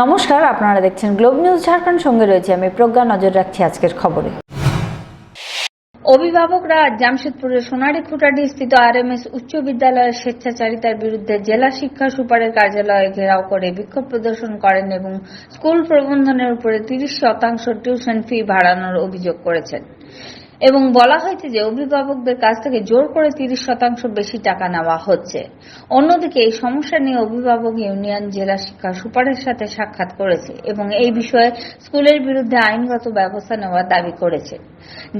নমস্কার, আপনারা দেখছেন গ্লোব নিউজ ঝাড়খণ্ড। সঙ্গে রয়েছে আমি প্রজ্ঞা। নজর রাখছি আজকের খবরে। অভিভাবকরা জামশেদপুরের সোনারি খুঁটাডি স্থিত আরএমএস উচ্চ বিদ্যালয়ের স্বেচ্ছাচারিতার বিরুদ্ধে জেলা শিক্ষা সুপারের কার্যালয়ে ঘেরাও করে বিক্ষোভ প্রদর্শন করেন এবং স্কুল প্রবন্ধনের উপরে 30% টিউশন ফি বাড়ানোর অভিযোগ করেছেন এবং বলা হয়েছে যে অভিভাবকদের কাছ থেকে জোর করে 30% বেশি টাকা নেওয়া হচ্ছে। অন্যদিকে এই সমস্যা নিয়ে অভিভাবক ইউনিয়ন জেলা শিক্ষা সুপারের সাথে সাক্ষাৎ করেছে এবং এই বিষয়ে স্কুলের বিরুদ্ধে আইনগত ব্যবস্থা নেওয়ার দাবি করেছে।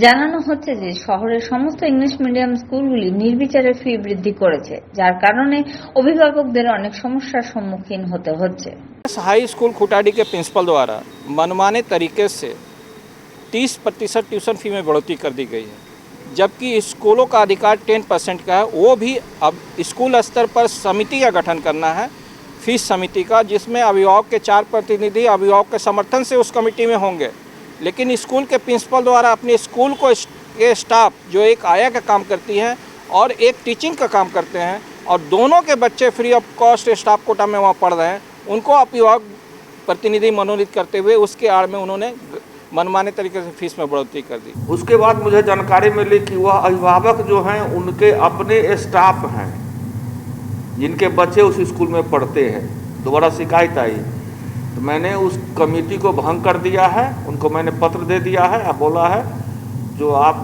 জানানো হচ্ছে যে শহরের সমস্ত ইংলিশ মিডিয়াম স্কুলগুলি নির্বিচারে ফি বৃদ্ধি করেছে, যার কারণে অভিভাবকদের অনেক সমস্যার সম্মুখীন হতে হচ্ছে। हाई स्कूल खुटाडी के प्रिंसिपल द्वारा मनमाने तरीके से 30% ट्यूशन फी में बढ़ोतरी कर दी गई है, जबकि स्कूलों का अधिकार 10% का है। वो भी अब स्कूल स्तर पर समिति का गठन करना है, फीस समिति का, जिसमें अभिभावक के 4 प्रतिनिधि अभिभावक के समर्थन से उस कमेटी में होंगे। लेकिन स्कूल के प्रिंसिपल द्वारा अपने स्कूल को के स्टाफ जो एक आया का काम करती हैं और एक टीचिंग का काम करते हैं, और दोनों के बच्चे free of cost staff quota में वहाँ पढ़ रहे हैं, उनको अभिभावक प्रतिनिधि मनोनीत करते हुए उसके आड़ में उन्होंने मनमाने तरीके से फीस में बढ़ोतरी कर दी। उसके बाद मुझे जानकारी मिली कि वह अभिभावक जो हैं उनके अपने स्टाफ हैं जिनके बच्चे उस स्कूल में पढ़ते हैं। दोबारा शिकायत आई तो मैंने उस कमेटी को भंग कर दिया है, उनको मैंने पत्र दे दिया है और बोला है जो आप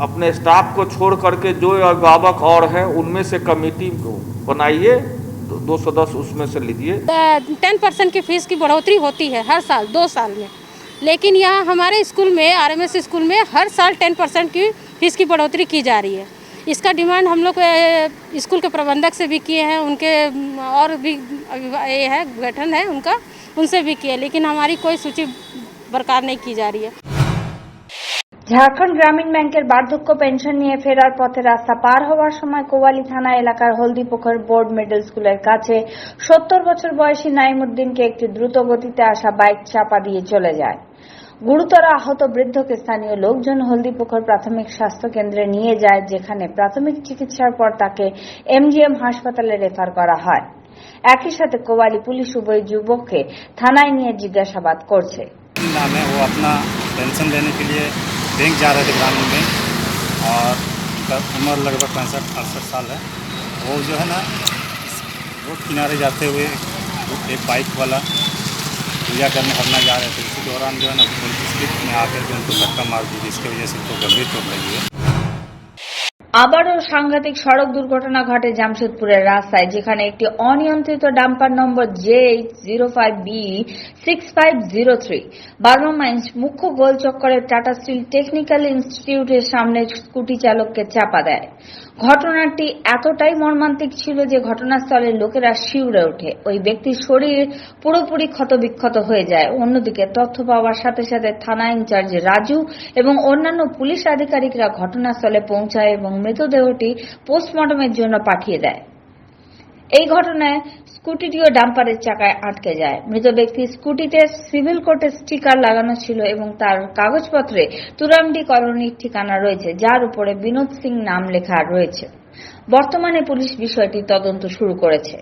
अपने स्टाफ को छोड़ करके जो अभिभावक और हैं उनमें से कमेटी बनाइए, 2 सदस्य उसमें से लीजिए। 10% की फीस की बढ़ोतरी होती है हर साल 2 साल में, लेकिन यहाँ हमारे स्कूल में आरएमएस स्कूल में हर साल 10% की फीस की बढ़ोतरी की जा रही है। इसका डिमांड हम लोग स्कूल के प्रबंधक से भी किए हैं, उनके और भी ये है गठन है उनका, उनसे भी किए, लेकिन हमारी कोई सूची बरकरार नहीं की जा रही है। ঝাড়খণ্ড গ্রামীণ ব্যাংকের বার্ধক্য পেনশন নিয়ে ফেরার পথে রাস্তা পার হওয়ার সময় কোয়ালি থানা এলাকার হলদিপোখর বোর্ড মিডল স্কুলের কাছে 70 বছর বয়সী নাইমুদ্দিনকে একটি দ্রুত গতিতে আসা বাইক চাপা দিয়ে চলে যায়। গুরুতর আহত বৃদ্ধকে স্থানীয় লোকজন হলদিপোখর প্রাথমিক স্বাস্থ্য কেন্দ্রে নিয়ে যায়, যেখানে প্রাথমিক চিকিৎসার পর তাকে এমজিএম হাসপাতালে রেফার করা হয়। একই সাথে কোয়ালি পুলিশ উভয় যুবককে থানায় নিয়ে জিজ্ঞাসাবাদ করছে। नाम है वो अपना पेंशन लेने के लिए बैंक जा रहे थे ग्रामीण बैंक, और उनका उम्र लगभग 65-68 साल है। वो जो है ना रोड किनारे जाते हुए एक बाइक वाला पूजा करने हरना जा रहे थे, इसी दौरान जो है ना पुलिस स्पीड में आकर के उनको धक्का मार दी, जिसकी वजह से उनको गंभीर चोट लगी है। আবারও সাংঘাতিক সড়ক দুর্ঘটনা ঘটে জামশেদপুরের রাস্তায়, যেখানে একটি অনিয়ন্ত্রিত ডাম্পার নম্বর JH05B6503 12 মাইন্স মুখ্য গোল চক্করের টাটা স্টিল টেকনিক্যাল ইনস্টিটিউটের সামনে স্কুটি চালককে চাপা দেয়। ঘটনাটি এতটাই মর্মান্তিক ছিল যে ঘটনাস্থলের লোকেরা শিউরে ওঠে। ওই ব্যক্তির শরীর পুরোপুরি ক্ষতবিক্ষত হয়ে যায়। অন্যদিকে তথ্য পাওয়ার সাথে সাথে থানা ইনচার্জ রাজু এবং অন্যান্য পুলিশ আধিকারিকরা ঘটনাস্থলে পৌঁছায় এবং মৃতদেহটি পোস্টমর্টমের জন্য পাঠিয়ে দেয়। এই ঘটনায় স্কুটিটিও ডাম্পারের চাকায় আটকে যায়। মৃত ব্যক্তির স্কুটিতে সিভিল কোর্টের স্টিকার লাগানো ছিল এবং তার কাগজপত্রে তুরামডি কলোনির ঠিকানা রয়েছে, যার উপরে বিনোদ সিং নাম লেখা রয়েছে। বর্তমানে পুলিশ বিষয়টি তদন্ত শুরু করেছে।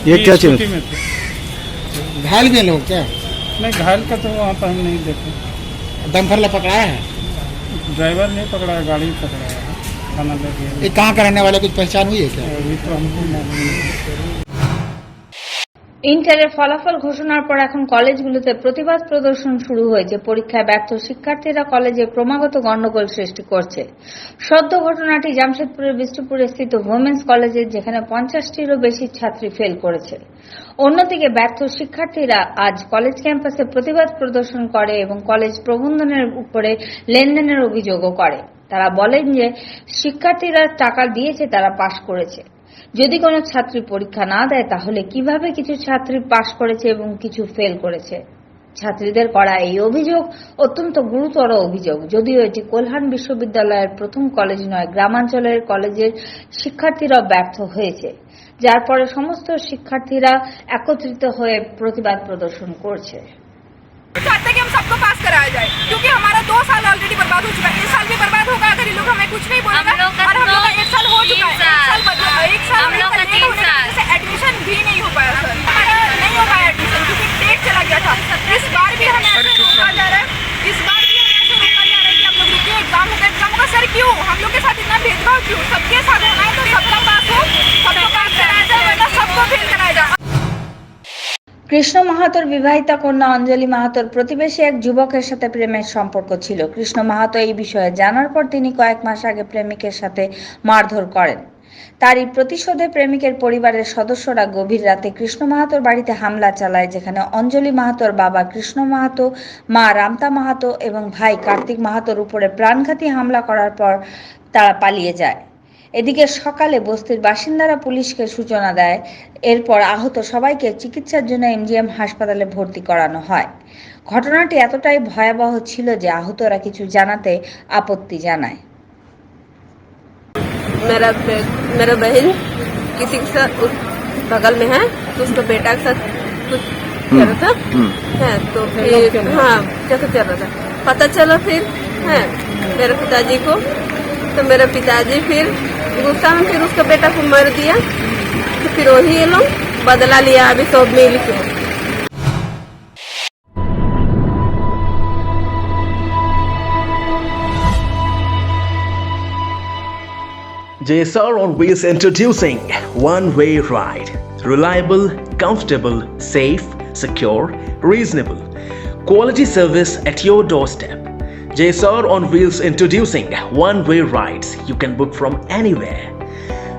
ये क्या चीज घायल भी लोग क्या? नहीं, घायल का तो वहाँ पर हम नहीं देखे। डम्फर ला पकड़ाया है? ड्राइवर नहीं पकड़ा है, गाड़ी पकड़ाया है, थाना लगे। ये कहाँ का रहने वाले कुछ पहचान हुई है क्या? अभी तो हमको मालूम नहीं। ইন্টারের ফলাফল ঘোষণার পর এখন কলেজগুলোতে প্রতিবাদ প্রদর্শন শুরু হয়েছে। পরীক্ষায় ব্যর্থ শিক্ষার্থীরা কলেজে ক্রমাগত গন্ডগোল সৃষ্টি করছে। সদ্য ঘটনাটি জামশেদপুরের বিষ্ণুপুরে স্থিত ওমেন্স কলেজের, যেখানে 50টিরও বেশি ছাত্রী ফেল করেছে। অন্যদিকে ব্যর্থ শিক্ষার্থীরা আজ কলেজ ক্যাম্পাসে প্রতিবাদ প্রদর্শন করে এবং কলেজ প্রবন্ধনের উপরে লেনদেনের অভিযোগও করে। তারা বলেন যে শিক্ষার্থীরা টাকা দিয়েছে, তারা পাশ করেছে। যদি কোনো ছাত্রী পরীক্ষা না দেয় তাহলে কিভাবে কিছু ছাত্রী পাশ করেছে এবং কিছু ফেল করেছে? ছাত্রীদের করা এই অভিযোগ অত্যন্ত গুরুতর অভিযোগ। যদিও এটি কোলহান বিশ্ববিদ্যালয়ের প্রথম কলেজ নয়, গ্রামাঞ্চলের কলেজের শিক্ষার্থীরাও ব্যর্থ হয়েছে, যার পরে সমস্ত শিক্ষার্থীরা একত্রিত হয়ে প্রতিবাদ প্রদর্শন করছে। चाहते हैं कि हम सबको पास कराया जाए, क्योंकि हमारा 2 साल ऑलरेडी बर्बाद हो चुका है। इस साल भी बर्बाद होगा अगर ये लोग हमें कुछ नहीं बोलेगा। और हम लोग का 1 साल हो चुका है, 1 साल हम लोग का 3 साल কৃষ্ণ মাহাতোর বিবাহিতা কন্যা অঞ্জলি মাহাতোর প্রতিবেশী এক যুবকের সাথে প্রেমের সম্পর্ক ছিল। কৃষ্ণ মাহাতো এই বিষয়ে জানার পর তিনি কয়েক মাস আগে প্রেমিকের সাথে মারধর করেন। তারই প্রতিশোধে প্রেমিকের পরিবারের সদস্যরা গভীর রাতে কৃষ্ণ মাহাতোর বাড়িতে হামলা চালায়, যেখানে অঞ্জলি মাহাতোর বাবা কৃষ্ণ মাহাতো, মা রামতা মাহাতো এবং ভাই কার্তিক মাহাতোর উপরে প্রাণঘাতী হামলা করার পর তারা পালিয়ে যায়। এদিকে সকালে বস্তির বাসিন্দারা পুলিশকে সূচনা দেয়। এরপর আহত সবাইকে চিকিৎসার জন্য এমজিএম হাসপাতালে ভর্তি করানো হয়। ঘটনাটি এতটাই ভয়াবহ ছিল যে আহতরা কিছু জানাতে আপত্তি জানায়। मेरा बहन किसी के साथ बगल में है, तो उसका बेटा के साथ कुछ चल रहा था है, तो फिर हाँ कैसे चल रहा था पता चला फिर है मेरे पिताजी को। तो मेरा पिताजी फिर गुस्सा में फिर उसका बेटा को मार दिया। तो फिर वही ये लोग बदला लिया, अभी सब मिल के। JSR on Wheels introducing one-way ride. Reliable, comfortable, safe, secure, reasonable. Quality service at your doorstep. JSR on Wheels introducing one-way rides you can book from anywhere.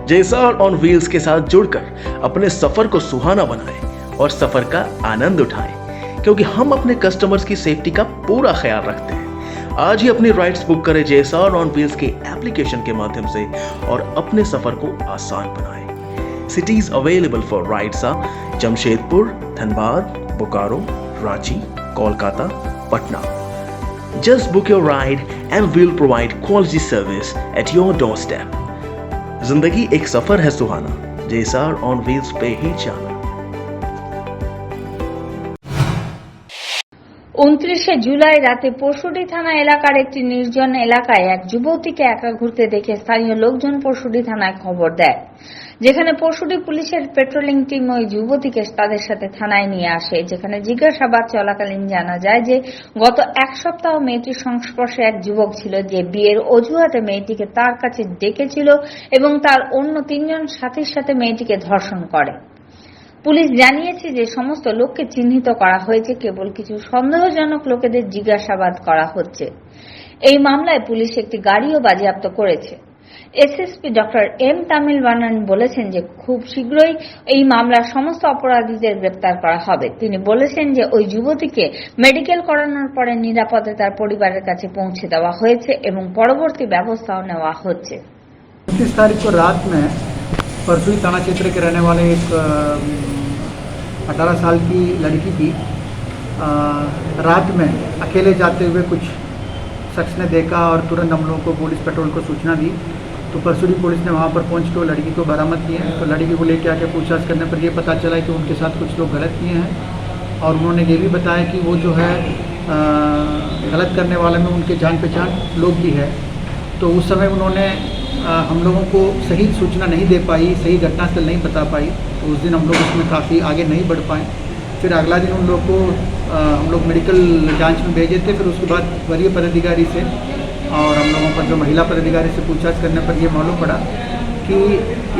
JSR on Wheels के साथ जुड़कर अपने सफर को सुहाना बनाएं और सफर का आनंद उठाएं, क्योंकि हम अपने कस्टमर्स की सेफ्टी का पूरा ख्याल रखते हैं। आज ही अपनी राइड्स बुक करें JSR on Wheels के एप्लीकेशन के माध्यम से और अपने सफर को आसान बनाएं। Cities available for rides are Jamshedpur, Dhanbad, Bokaro, Ranchi, Kolkata, Patna. Just book your ride and we'll provide quality service at your doorstep. जिंदगी एक सफर है सुहाना, JSR on Wheels पे ही जाना। 29 জুলাই রাতে পরশুডি থানা এলাকার একটি নির্জন এলাকায় এক যুবতীকে একা ঘুরতে দেখে স্থানীয় লোকজন পরশুডি থানায় খবর দেয়, যেখানে পরশুডি পুলিশের পেট্রোলিং টিম ওই যুবতীকে তাদের সাথে থানায় নিয়ে আসে, যেখানে জিজ্ঞাসাবাদ চলাকালীন জানা যায় যে গত এক সপ্তাহ মেয়েটির সংস্পর্শে এক যুবক ছিল, যে বিয়ের অজুহাতে মেয়েটিকে তার কাছে ডেকেছিল এবং তার অন্য 3 জন সাথীর সাথে মেয়েটিকে ধর্ষণ করে। পুলিশ জানিয়েছে যে সমস্ত লোককে চিহ্নিত করা হয়েছে, কেবল কিছু সন্দেহজনক লোকেদের জিজ্ঞাসাবাদ করা হচ্ছে। এই মামলায় পুলিশ একটি গাড়িও বাজেয়াপ্ত করেছে। এসএসপি ডক্টর এম তামিল বানান বলেছেন যে খুব শীঘ্রই এই মামলার সমস্ত অপরাধীদের গ্রেপ্তার করা হবে। তিনি বলেছেন যে ওই যুবতীকে মেডিকেল করানোর পরে নিরাপদে তার পরিবারের কাছে পৌঁছে দেওয়া হয়েছে এবং পরবর্তী ব্যবস্থাও নেওয়া হচ্ছে। 29 तारीख को रात में परसुई थाना क्षेत्र के रहने वाले एक 18 साल की लड़की की रात में अकेले जाते हुए कुछ शख्स ने देखा और तुरंत हम लोगों को पुलिस पेट्रोल को सूचना दी। तो परसुई पुलिस ने वहां पर पहुंच के लड़की को बरामद किए। तो लड़की को लेकर आके पूछताछ करने पर यह पता चला कि उनके साथ कुछ लोग गलत किए हैं और उन्होंने ये भी बताया कि वो जो है गलत करने वाले में उनके जान पहचान लोग भी है। तो उस समय उन्होंने हम लोगों को सही सूचना नहीं दे पाई, सही घटनास्थल नहीं बता पाई। तो उस दिन हम लोग उसमें काफ़ी आगे नहीं बढ़ पाए। फिर अगला दिन उन लोग को हम लोग मेडिकल जांच में भेजे थे। फिर उसके बाद वरीय पदाधिकारी से और हम लोगों पर जो महिला पदाधिकारी से पूछताछ करने पर यह मालूम पड़ा कि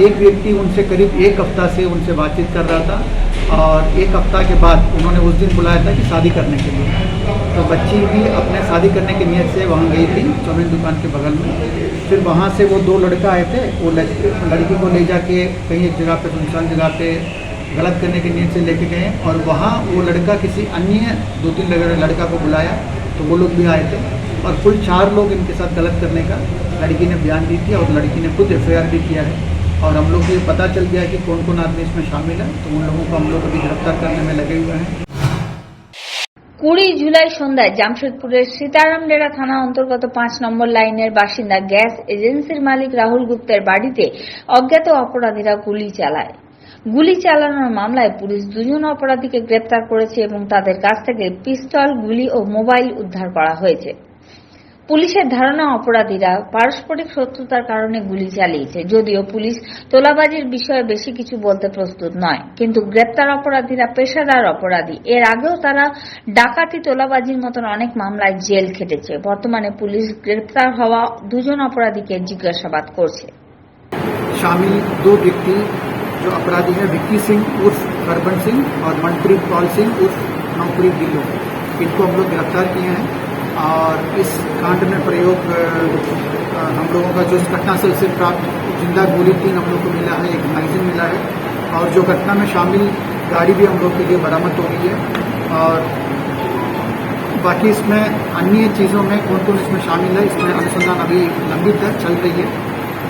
एक व्यक्ति उनसे करीब 1 हफ्ता से उनसे बातचीत कर रहा था और 1 हफ्ता के बाद उन्होंने उस दिन बुलाया था कि शादी करने के लिए। तो बच्ची भी अपने शादी करने की नीयत से वहाँ गई थी चौमिन दुकान के बगल में। फिर वहाँ से वो 2 लड़का आए थे, वो लड़की को ले जाके कहीं एक जगह पे सुनसान जगह पे गलत करने की नीयत से लेके गए और वहाँ वो लड़का किसी अन्य 2-3 लड़का को बुलाया। तो वो लोग भी आए थे और कुल 4 लोग इनके साथ गलत करने का लड़की ने बयान दी थी और लड़की ने खुद FIR भी किया है। और हम लोग को ये पता चल गया कि कौन कौन आदमी इसमें शामिल है। तो उन लोगों को हम लोग अभी गिरफ्तार करने में लगे हुए हैं। 20 জুলাই সন্ধ্যায় জামশেদপুরের সীতারামডেরা থানা অন্তর্গত 5 নম্বর লাইনের বাসিন্দা গ্যাস এজেন্সির মালিক রাহুল গুপ্তের বাড়িতে অজ্ঞাত অপরাধীরা গুলি চালায়। গুলি চালানোর মামলায় পুলিশ 2 জন অপরাধীকে গ্রেপ্তার করেছে এবং তাদের কাছ থেকে পিস্তল, গুলি ও মোবাইল উদ্ধার করা হয়েছে। পুলিশের ধারণা অপরাধীরা পারস্পরিক শত্রুতার কারণে গুলি চালিয়েছে। যদিও পুলিশ তোলাবাজির বিষয়ে বেশি কিছু বলতে প্রস্তুত নয়, কিন্তু গ্রেপ্তার অপরাধীরা পেশাদার অপরাধী। এর আগেও তারা ডাকাতি, তোলাবাজির মতন অনেক মামলায় জেল খেটেছে। বর্তমানে পুলিশ গ্রেপ্তার হওয়া 2 জন অপরাধীকে জিজ্ঞাসাবাদ করছে। शामिल 2 व्यक्ति जो अपराधी हैं, विक्की सिंह उर्फ हरबंस सिंह और मनप्रीत पाल सिंह उर्फ नौप्रीत ढिल्लों, इनको हम लोग गिरफ्तार किए हैं। और इस कांड में प्रयोग हम लोगों का जो घटना स्थल से प्राप्त जिंदा गोली 3 हम लोग को मिला है, एक मैगजीन मिला है, और जो घटना में शामिल गाड़ी भी हम लोग के लिए बरामद हो गई है। और बाकी इसमें अन्य चीज़ों में कौन कौन इसमें शामिल है, इसमें अनुसंधान अभी लंबित है, चल रही है।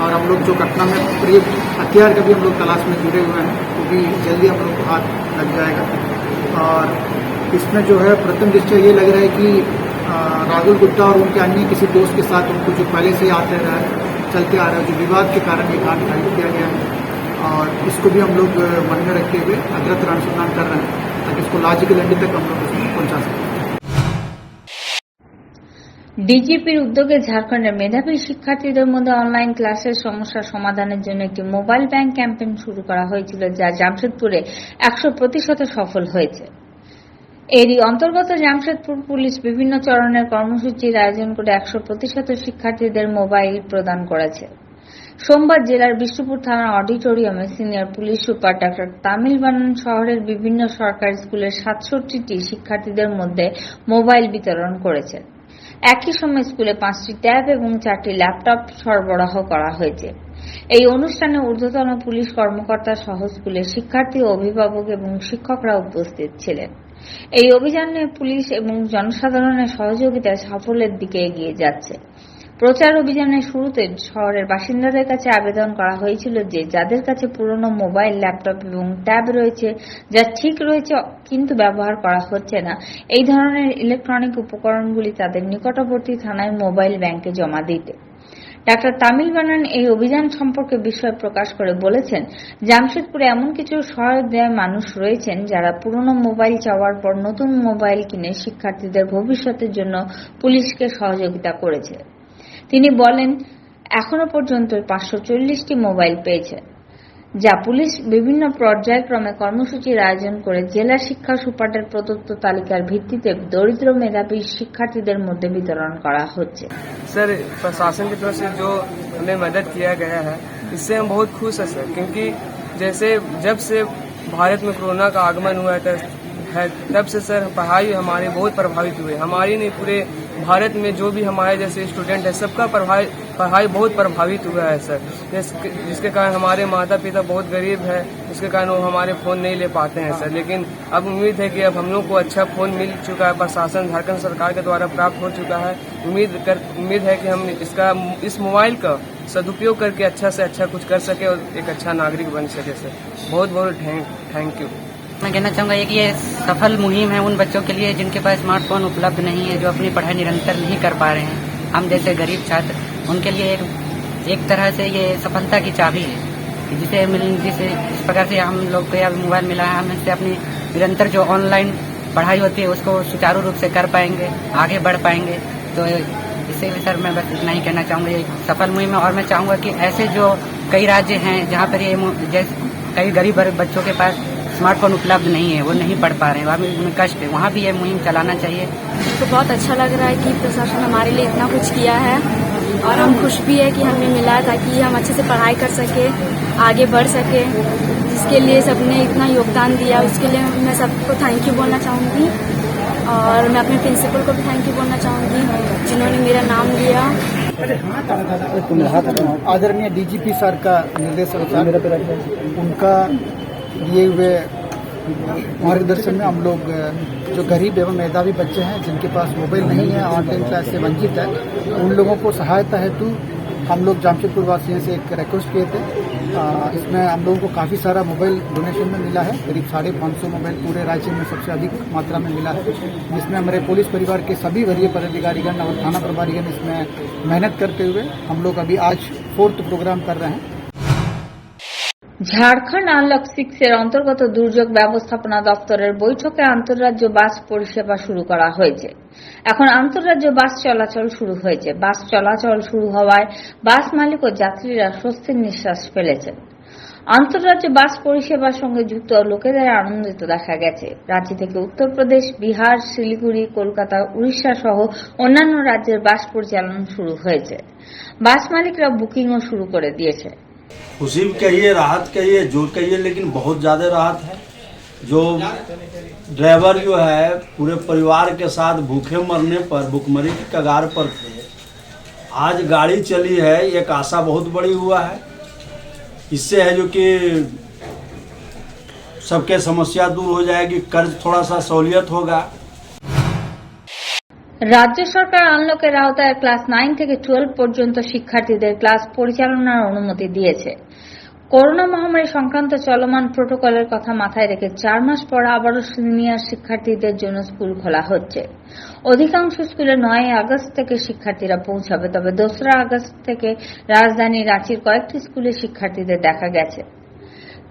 और हम लोग जो घटना में प्रयुक्त हथियार का भी हम लोग तलाश में जुड़े हुए हैं, वो भी जल्दी हम लोग को हाथ लग जाएगा। और इसमें जो है प्रथम दृष्टया ये लग रहा है कि राहुल गुप्ता और उनके अन्य किसी दोस्त के साथ उनको जो पहले से आते रहा है, चलते आ रहा है, जो विवाद के कारण ये कांड घटित किया गया है। और इसको भी हम लोग मन में रखते हुए अग्रतर अनुसंधान कर रहे हैं, ताकि इसको लॉजिकल एंड तक हम लोग उसमें पहुंचा सकें। ডিজিপির উদ্যোগে ঝাড়খণ্ডের মেধাবী শিক্ষার্থীদের মধ্যে অনলাইন ক্লাসের সমস্যা সমাধানের জন্য একটি মোবাইল ব্যাংক ক্যাম্পেইন শুরু করা হয়েছিল, যা জামশেদপুরে 100% সফল হয়েছে। এরই অন্তর্গত জামশেদপুর পুলিশ বিভিন্ন চরণের কর্মসূচির আয়োজন করে 100% শিক্ষার্থীদের মোবাইল প্রদান করেছে। সোমবার জেলার বিষ্ণুপুর থানার অডিটোরিয়ামে senior police super doctor Tamil বানান শহরের বিভিন্ন সরকারি স্কুলের 67টি শিক্ষার্থীদের মধ্যে মোবাইল বিতরণ করেছেন। একই সময় স্কুলে 5টি ট্যাব এবং 4টি ল্যাপটপ সরবরাহ করা হয়েছে। এই অনুষ্ঠানে ঊর্ধ্বতন পুলিশ কর্মকর্তা সহ স্কুলের শিক্ষার্থী, অভিভাবক এবং শিক্ষকরা উপস্থিত ছিলেন। এই অভিযানে পুলিশ এবং জনসাধারণের সহযোগিতায় সাফল্যের দিকে এগিয়ে যাচ্ছে। প্রচার অভিযানের শুরুতে শহরের বাসিন্দাদের কাছে আবেদন করা হয়েছিল যে যাদের কাছে পুরনো মোবাইল, ল্যাপটপ এবং ট্যাব রয়েছে, যা ঠিক রয়েছে কিন্তু ব্যবহার করা হচ্ছে না, এই ধরনের ইলেকট্রনিক উপকরণগুলি তাদের নিকটবর্তী থানায় মোবাইল ব্যাংকে জমা দিতে। ডাক্তার তামিল বানান এই অভিযান সম্পর্কে বিস্ময় প্রকাশ করে বলেছেন, জামশেদপুরে এমন কিছু সহৃদয় মানুষ রয়েছেন যারা পুরনো মোবাইল চাওয়ার পর নতুন মোবাইল কিনে শিক্ষার্থীদের ভবিষ্যতের জন্য পুলিশকে সহযোগিতা করেছে। তিনি বলেন, এখনো পর্যন্ত 540টি মোবাইল পেয়েছে, যা পুলিশ বিভিন্ন পর্যায়ক্রমে কর্মসূচির আয়োজন করে জেলা শিক্ষা সুপারের প্রদত্ত তালিকার ভিত্তিতে দরিদ্র মেধাবী শিক্ষার্থীদের মধ্যে বিতরণ করা হচ্ছে। सर, प्रशासन की तरफ से जो हमें मदद किया गया है, इससे हम बहुत खुश हैं सर, क्योंकि जैसे जब से भारत में कोरोना का आगमन हुआ है तब से सर पढ़ाई हमारे बहुत प्रभावित हुए। हमारी नहीं, पूरे भारत में जो भी हमारे जैसे स्टूडेंट है सबका पढ़ाई बहुत प्रभावित हुआ है सर, जिसके कारण हमारे माता पिता बहुत गरीब है, उसके कारण वो हमारे फ़ोन नहीं ले पाते हैं सर। लेकिन अब उम्मीद है कि अब हम लोग को अच्छा फ़ोन मिल चुका है, प्रशासन झारखंड सरकार के द्वारा प्राप्त हो चुका है। उम्मीद है कि हम इस मोबाइल का सदुपयोग करके अच्छा से अच्छा कुछ कर सके और एक अच्छा नागरिक बन सके सर। बहुत बहुत थैंक यू। मैं कहना चाहूँगा कि ये सफल मुहिम है उन बच्चों के लिए जिनके पास स्मार्टफोन उपलब्ध नहीं है, जो अपनी पढ़ाई निरंतर नहीं कर पा रहे हैं। हम जैसे गरीब छात्र, उनके लिए एक तरह से ये सफलता की चाबी है, जिसे इस प्रकार से हम लोग को यह मोबाइल मिला है, हम इससे अपनी निरंतर जो ऑनलाइन पढ़ाई होती है उसको सुचारू रूप से कर पाएंगे, आगे बढ़ पाएंगे। तो इससे भी सर मैं बस इतना ही कहना चाहूँगा, ये सफल मुहिम है। और मैं चाहूँगा कि ऐसे जो कई राज्य हैं जहाँ पर ये कई गरीब बच्चों के पास स्मार्टफोन उपलब्ध नहीं है, वो नहीं पढ़ पा रहे हैं, वहाँ भी कष्ट है, वहाँ भी ये मुहिम चलाना चाहिए। तो बहुत अच्छा लग रहा है कि प्रशासन हमारे लिए इतना कुछ किया है, और हम खुश भी है कि हमें मिला ताकि हम अच्छे से पढ़ाई कर सके, आगे बढ़ सके। जिसके लिए सबने इतना योगदान दिया उसके लिए मैं सबको थैंक यू बोलना चाहूँगी, और मैं अपने प्रिंसिपल को भी थैंक यू बोलना चाहूँगी जिन्होंने मेरा नाम लिया। आदरणीय डीजीपी सर का निर्देश अनुसार उनका दिए हुए मार्गदर्शन में हम लोग जो गरीब एवं मेधावी बच्चे हैं जिनके पास मोबाइल नहीं है, ऑनलाइन क्लास से वंचित है, उन लोगों को सहायता हेतु हम लोग जामशेदपुर वासियों से एक रिक्वेस्ट किए थे। इसमें हम लोगों को काफ़ी सारा मोबाइल डोनेशन में मिला है, करीब 550 मोबाइल पूरे राज्य में सबसे अधिक मात्रा में मिला है, जिसमें हमारे पुलिस परिवार के सभी वरीय पदाधिकारीगण और थाना प्रभारीगण इसमें मेहनत करते हुए हम लोग अभी आज 4th प्रोग्राम कर रहे हैं। ঝাড়খণ্ড আনলক 6 এর অন্তর্গত দুর্যোগ ব্যবস্থাপনা দপ্তরের বৈঠকে আন্তঃরাজ্য বাস পরিষেবা শুরু করা হয়েছে। এখন আন্তঃরাজ্য বাস চলাচল শুরু হয়েছে। বাস চলাচল শুরু হওয়ায় বাস মালিক ও যাত্রীরা স্বস্তির নিঃশ্বাস ফেলেছেন। আন্তঃরাজ্য বাস পরিষেবার সঙ্গে যুক্ত লোকেদের আনন্দিত দেখা গেছে। রাজ্য থেকে উত্তরপ্রদেশ, বিহার, শিলিগুড়ি, কলকাতা, উড়িষ্যা সহ অন্যান্য রাজ্যের বাস পরিচালনা শুরু হয়েছে। বাস মালিকরা বুকিংও শুরু করে দিয়েছে। खुशी कहिए, राहत कहिए, जो कहिए, लेकिन बहुत ज़्यादा राहत है। जो ड्राइवर जो है पूरे परिवार के साथ भूखे मरने पर भूखमरी की कगार पर थे, आज गाड़ी चली है, एक आशा बहुत बड़ी हुआ है। इससे है जो कि सबके समस्या दूर हो जाएगी, कर्ज थोड़ा सा सहूलियत होगा। রাজ্য সরকার আনলকের আওতায় ক্লাস 9 থেকে 12 পর্যন্ত শিক্ষার্থীদের ক্লাস পরিচালনার অনুমতি দিয়েছে। করোনা মহামারী সংক্রান্ত চলমান প্রোটোকলের কথা মাথায় রেখে 4 মাস পর আবারও সিনিয়র শিক্ষার্থীদের জন্য স্কুল খোলা হচ্ছে। অধিকাংশ স্কুলে 9 আগস্ট থেকে শিক্ষার্থীরা পৌঁছাবে, তবে 2 আগস্ট থেকে রাজধানী রাঁচির কয়েকটি স্কুলে শিক্ষার্থীদের দেখা গেছে।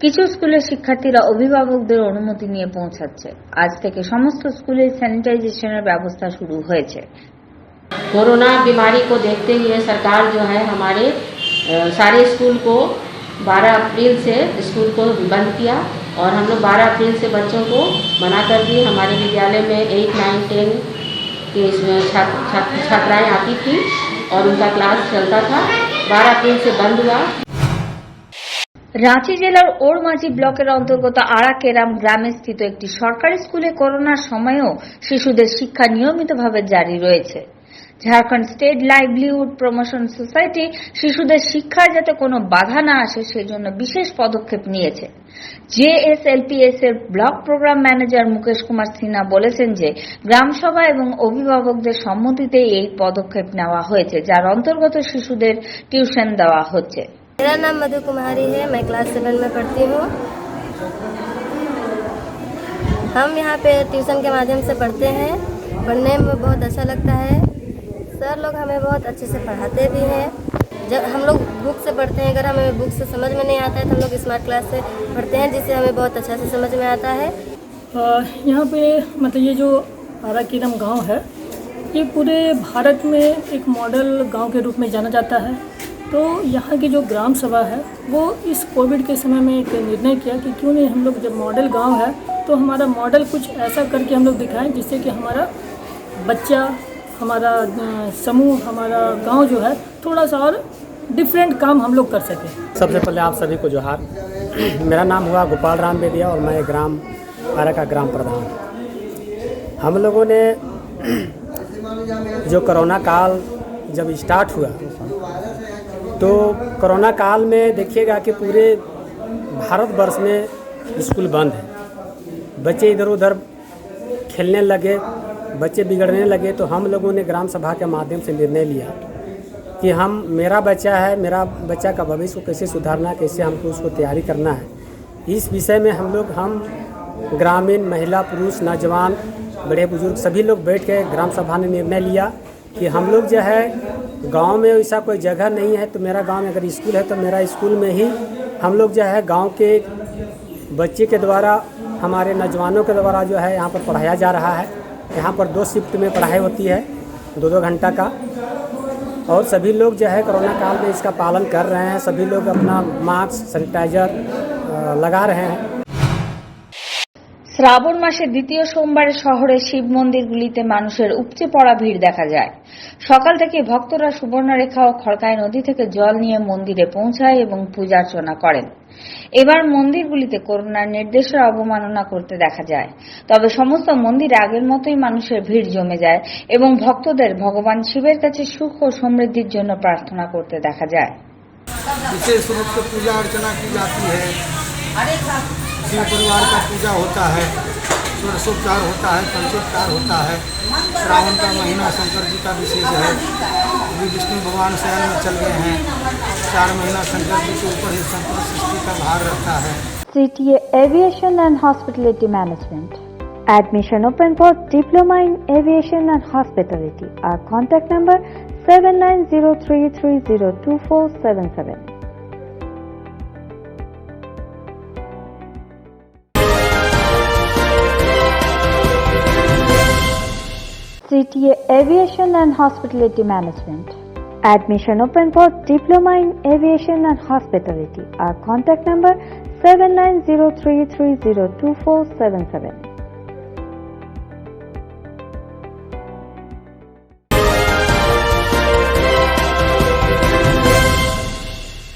কিছু স্কুলের শিক্ষার্থীরা অভিভাবকদের অনুমতি নিয়ে পৌঁছাচ্ছে। আজ থেকে সমস্ত স্কুলে স্যানিটাইজেশনের ব্যবস্থা শুরু হয়েছে। कोरोना बीमारी को देखते हुए सरकार जो है हमारे सारे स्कूल को 12 अप्रैल से स्कूल को बंद किया और हम लोग 12 अप्रैल से बच्चों को मना कर दिए। हमारे विद्यालय में 8, 9, 10 के छात्राएँ आती थी और उनका क्लास चलता था। 12 अप्रैल से बंद हुआ। রাঁচি জেলার ওরমাঝি ব্লকের অন্তর্গত আড়াকেরাম গ্রামে স্থিত একটি সরকারি স্কুলে করোনার সময়েও শিশুদের শিক্ষা নিয়মিতভাবে জারি রয়েছে। Jharkhand state livelihood promotion society শিশুদের শিক্ষায় যাতে কোনো বাধা না আসে সেজন্য বিশেষ পদক্ষেপ নিয়েছে। জেএসএলপিএস এর block programme manager Mukesh Kumar Sinha বলেছেন যে গ্রামসভা এবং অভিভাবকদের সম্মতিতে এই পদক্ষেপ নেওয়া হয়েছে, যার অন্তর্গত শিশুদের টিউশন দেওয়া হচ্ছে। मेरा नाम मधु कुमारी है, मैं क्लास 7 में पढ़ती हूँ। हम यहाँ पे ट्यूशन के माध्यम से पढ़ते हैं, पढ़ने में बहुत अच्छा लगता है। सर लोग हमें बहुत अच्छे से पढ़ाते भी हैं। जब हम लोग बुक से पढ़ते हैं, अगर हमें बुक से समझ में नहीं आता है तो हम लोग स्मार्ट क्लास से पढ़ते हैं, जिससे हमें बहुत अच्छा से समझ में आता है। यहाँ पे मतलब ये जो आराकेरम गांव है, ये पूरे भारत में एक मॉडल गांव के रूप में जाना जाता है। तो यहाँ की जो ग्राम सभा है वो इस कोविड के समय में एक निर्णय किया कि क्यों नहीं हम लोग जब मॉडल गांव है तो हमारा मॉडल कुछ ऐसा करके हम लोग दिखाएं जिससे कि हमारा बच्चा, हमारा समूह, हमारा गांव जो है थोड़ा सा और डिफरेंट काम हम लोग कर सकें। सबसे पहले आप सभी को जोहार। मेरा नाम हुआ गोपाल राम बेदिया और मैं ग्राम आरा का ग्राम प्रधान। हम लोगों ने जो कोरोना काल जब स्टार्ट हुआ तो कोरोना काल में देखिएगा कि पूरे भारतवर्ष में स्कूल बंद है। बच्चे इधर उधर खेलने लगे, बच्चे बिगड़ने लगे, तो हम लोगों ने ग्राम सभा के माध्यम से निर्णय लिया कि मेरा बच्चा है, मेरा बच्चा का भविष्य को कैसे सुधारना, कैसे हमको उसको तैयारी करना है। इस विषय में हम ग्रामीण महिला, पुरुष, नौजवान, बड़े बुजुर्ग सभी लोग बैठ के ग्राम सभा ने निर्णय लिया कि हम लोग जो है गांव में ऐसा कोई जगह नहीं है, तो मेरा गांव में अगर स्कूल है तो मेरा स्कूल में ही हम लोग जो है गांव के बच्चे के द्वारा, हमारे नौजवानों के द्वारा जो है यहाँ पर पढ़ाया जा रहा है। यहाँ पर 2 शिफ्ट में पढ़ाई होती है, 2-2 घंटा का, और सभी लोग जो है कोरोना काल में इसका पालन कर रहे हैं। सभी लोग अपना मास्क, सैनिटाइजर लगा रहे हैं। শ্রাবণ মাসে দ্বিতীয় সোমবারে শহরের শিব মন্দিরগুলিতে মানুষের উপচে পড়া ভিড় দেখা যায়। সকাল থেকে ভক্তরা সুবর্ণরেখা ও খড়কাই নদী থেকে জল নিয়ে মন্দিরে পৌঁছায় এবং পূজা অর্চনা করেন। এবার মন্দিরগুলিতে করোনার নির্দেশের অবমাননা করতে দেখা যায়, তবে সমস্ত মন্দিরে আগের মতোই মানুষের ভিড় জমে যায় এবং ভক্তদের ভগবান শিবের কাছে সুখ ও সমৃদ্ধির জন্য প্রার্থনা করতে দেখা যায়। विशेष रूप से पूजा अर्चना की जाती है, शिव परिवार का पूजा होता है, षोडशोपचार होता है, पंचोपचार होता है। श्रावण का महीना शंकर जी का विशेष है। अभी विष्णु भगवान शयन में चल गए हैं, 4 महीना शंकर जी के ऊपर ही संपूर्ण सृष्टि का भार रहता है। CTA Aviation and Hospitality Management. Admission open for Diploma in Aviation and Hospitality. Our contact number 7903302477. CTA Aviation and Hospitality Management. Admission open for Diploma in Aviation and Hospitality. Our contact number 7903302477.